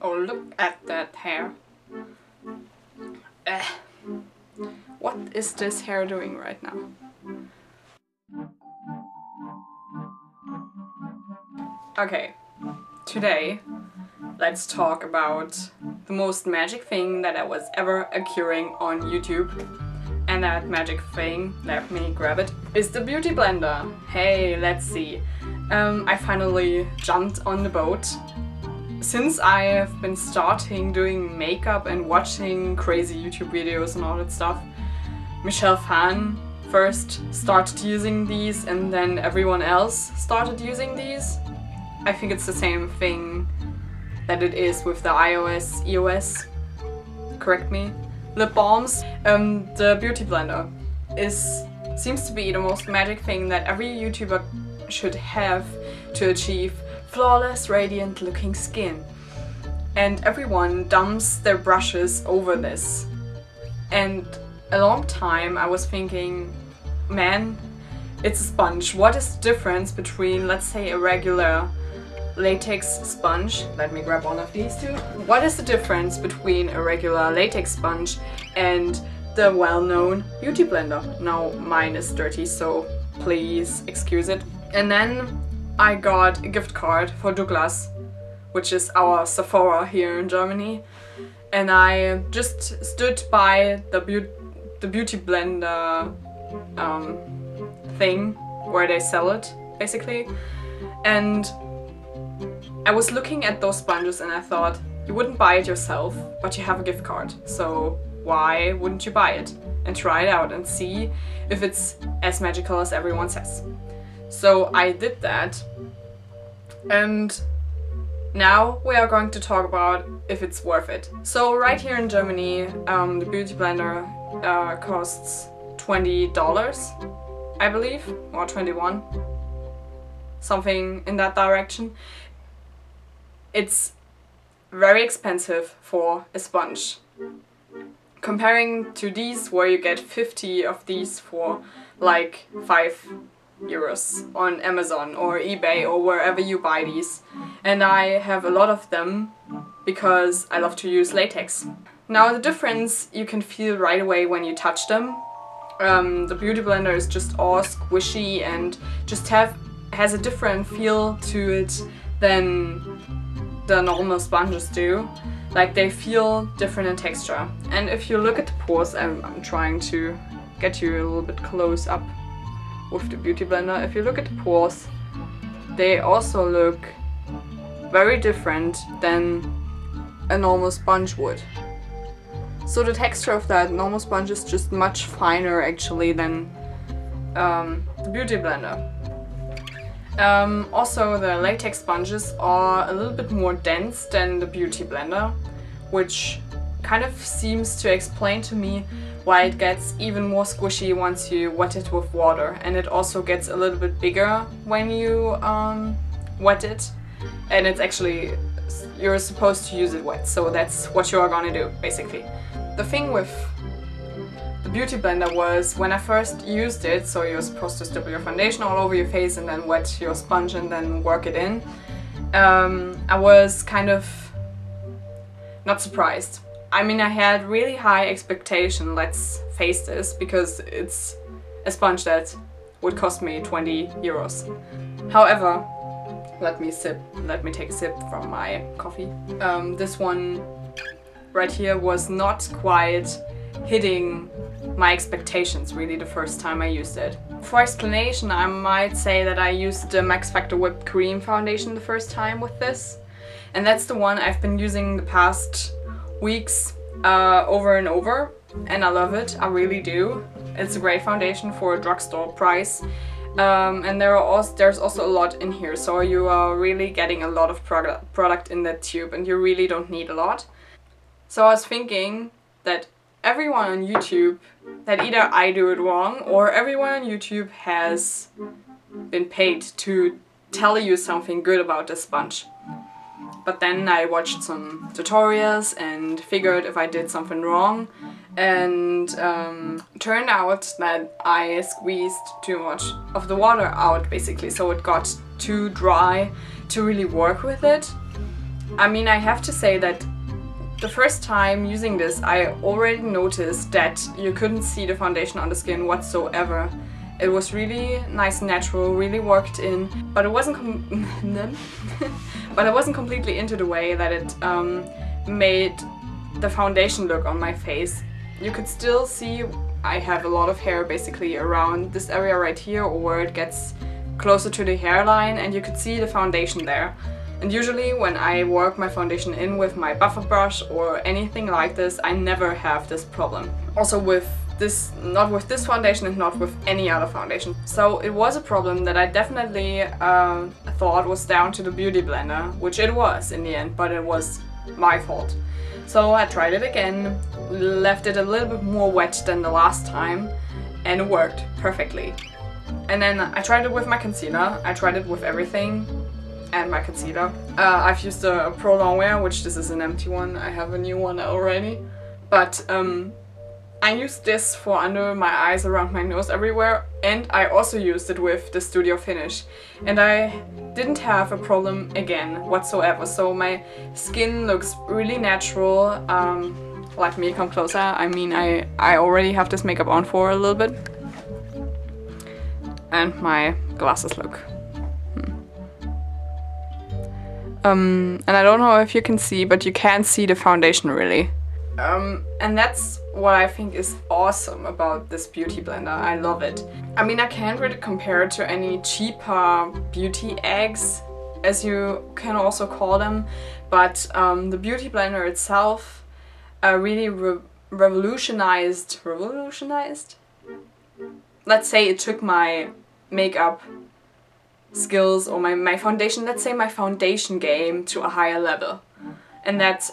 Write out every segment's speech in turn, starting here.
Oh, look at that hair. Eh. What is this hair doing right now? Okay, today let's talk about the most magic thing that I was ever occurring on YouTube. And that magic thing, let me grab it, is the Beauty Blender. Hey, let's see. I finally jumped on the boat. Since I have been starting doing makeup and watching crazy YouTube videos and all that stuff, Michelle Phan first started using these and then everyone else started using these. I think it's the same thing that it is with the iOS, EOS, correct me, lip balms. The Beauty Blender seems to be the most magic thing that every YouTuber should have to achieve flawless, radiant looking skin. And everyone dumps their brushes over this. And a long time I was thinking, man, it's a sponge. What is the difference between, let's say, a regular latex sponge? Let me grab one of these two. What is the difference between a regular latex sponge and the well-known Beauty Blender? Now mine is dirty, so please excuse it. And then I got a gift card for Douglas, which is our Sephora here in Germany, and I just stood by the Beauty Blender thing where they sell it, basically, and I was looking at those sponges and I thought, you wouldn't buy it yourself, but you have a gift card, so why wouldn't you buy it and try it out and see if it's as magical as everyone says? So I did that, and now we are going to talk about if it's worth it. So right here in Germany, the Beauty Blender costs $20, I believe, or 21, something in that direction. It's very expensive for a sponge. Comparing to these, where you get 50 of these for like €5 on Amazon or eBay or wherever you buy these. And I have a lot of them because I love to use latex. Now the difference you can feel right away when you touch them. The Beauty Blender is just all squishy and just has a different feel to it than the normal sponges do. Like, they feel different in texture. And if you look at the pores, I'm trying to get you a little bit close up with the Beauty Blender. If you look at the pores, they also look very different than a normal sponge would. So the texture of that normal sponge is just much finer actually than the Beauty Blender. Also, the latex sponges are a little bit more dense than the Beauty Blender, which kind of seems to explain to me why it gets even more squishy once you wet it with water, and it also gets a little bit bigger when you wet it, and it's actually, you're supposed to use it wet, so that's what you are gonna do basically. The thing with the Beauty Blender was, when I first used it, so you're supposed to stipple your foundation all over your face and then wet your sponge and then work it in, I was kind of not surprised. I mean, I had really high expectation, let's face this, because it's a sponge that would cost me €20. However, let me take a sip from my coffee. This one right here was not quite hitting my expectations really the first time I used it. For explanation, I might say that I used the Max Factor Whipped Cream foundation the first time with this, and that's the one I've been using the past weeks over and over, and I love it, I really do. It's a great foundation for a drugstore price, and there's also a lot in here, so you are really getting a lot of product in that tube, and you really don't need a lot. So I was thinking that everyone on YouTube, that either I do it wrong or everyone on YouTube has been paid to tell you something good about this sponge. But then I watched some tutorials and figured if I did something wrong, and turned out that I squeezed too much of the water out basically, so it got too dry to really work with it. I mean, I have to say that the first time using this, I already noticed that you couldn't see the foundation on the skin whatsoever. It was really nice and natural, really worked in, but it wasn't but I wasn't completely into the way that it made the foundation look on my face. You could still see I have a lot of hair basically around this area right here, or where it gets closer to the hairline, and you could see the foundation there. And usually when I work my foundation in with my buffer brush or anything like this, I never have this problem. Also with this, not with this foundation and not with any other foundation. So it was a problem that I definitely thought was down to the Beauty Blender, which it was in the end, but it was my fault. So I tried it again, left it a little bit more wet than the last time, and it worked perfectly. And then I tried it with my concealer. I tried it with everything and my concealer. I've used a Pro Longwear, which this is an empty one. I have a new one already. But I used this for under my eyes, around my nose, everywhere. And I also used it with the Studio Finish. And I didn't have a problem again whatsoever. So my skin looks really natural. Let me come closer. I mean, I already have this makeup on for a little bit. And my glasses look. And I don't know if you can see, but you can see the foundation really. And that's what I think is awesome about this beauty blender. I love it. I mean, I can't really compare it to any cheaper beauty eggs, as you can also call them, but the beauty blender itself really revolutionized? Let's say it took my makeup skills or my foundation, let's say my foundation game to a higher level. And that's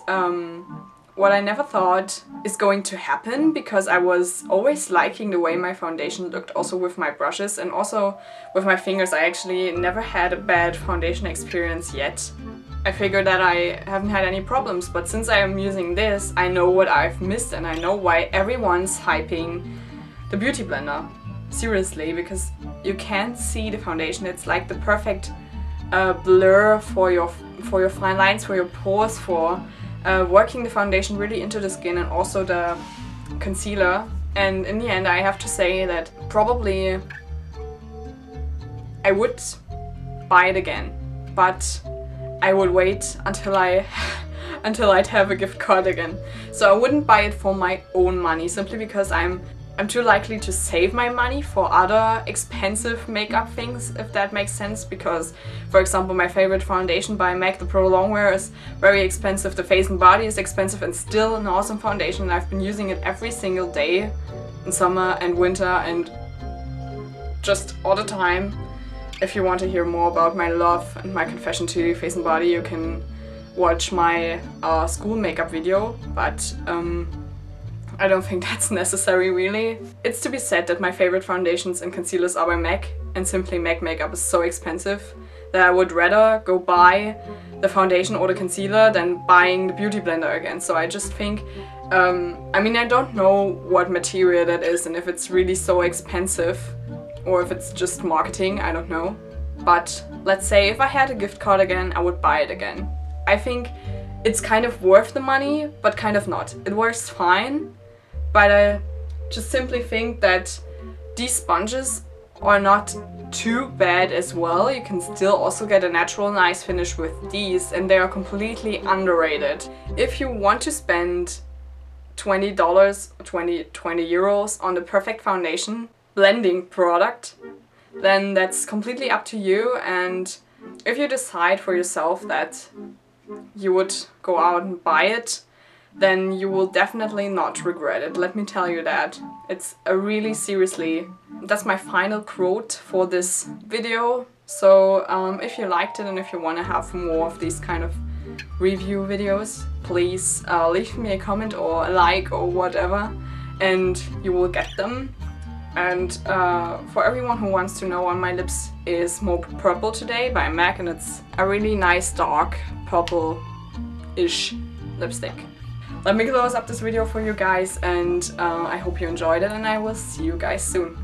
what I never thought is going to happen, because I was always liking the way my foundation looked, also with my brushes and also with my fingers. I actually never had a bad foundation experience yet. I figured that I haven't had any problems, but since I am using this, I know what I've missed and I know why everyone's hyping the beauty blender. Seriously, because you can't see the foundation. It's like the perfect blur for your fine lines, for your pores, for working the foundation really into the skin, and also the concealer. And in the end, I have to say that probably I would buy it again, but I would wait until I'd have a gift card again. So I wouldn't buy it for my own money, simply because I'm too likely to save my money for other expensive makeup things, if that makes sense. Because, for example, my favorite foundation by MAC, the Pro Longwear, is very expensive. The Face and Body is expensive and still an awesome foundation. And I've been using it every single day in summer and winter and just all the time. If you want to hear more about my love and my confession to Face and Body, you can watch my school makeup video, but I don't think that's necessary really. It's to be said that my favorite foundations and concealers are by MAC, and simply MAC makeup is so expensive that I would rather go buy the foundation or the concealer than buying the beauty blender again. So I just think, I mean, I don't know what material that is and if it's really so expensive or if it's just marketing, I don't know. But let's say if I had a gift card again, I would buy it again. I think it's kind of worth the money, but kind of not. It works fine. But I just simply think that these sponges are not too bad as well. You can still also get a natural nice finish with these, and they are completely underrated. If you want to spend $20 or 20 euros on the perfect foundation blending product, then that's completely up to you. And if you decide for yourself that you would go out and buy it, then you will definitely not regret it. Let me tell you that. It's a really, seriously, that's my final quote for this video. So if you liked it and if you want to have more of these kind of review videos, please leave me a comment or a like or whatever, and you will get them. And for everyone who wants to know, on my lips is More Purple today by MAC, and it's a really nice dark purple-ish lipstick. Let me close up this video for you guys, and I hope you enjoyed it, and I will see you guys soon.